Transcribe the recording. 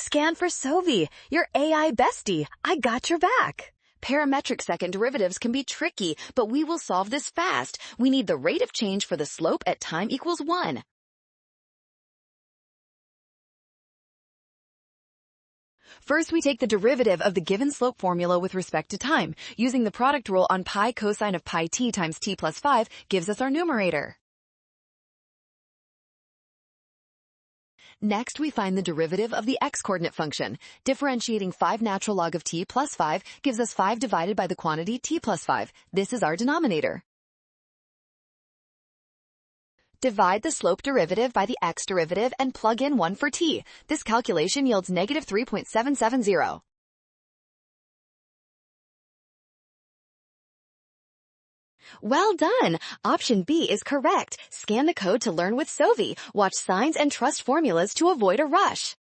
Scan for Sovi, your AI bestie. I got your back. Parametric second derivatives can be tricky, but we will solve this fast. We need the rate of change for the slope at time equals 1. First, we take the derivative of the given slope formula with respect to time. Using the product rule on pi cosine of pi t times t plus 5 gives us our numerator. Next, we find the derivative of the x-coordinate function. Differentiating 5 natural log of t plus 5 gives us 5 divided by the quantity t plus 5. This is our denominator. Divide the slope derivative by the x derivative and plug in 1 for t. This calculation yields negative 3.770. Well done! Option B is correct. Scan the code to learn with Sovi. Watch signs and trust formulas to avoid a rush.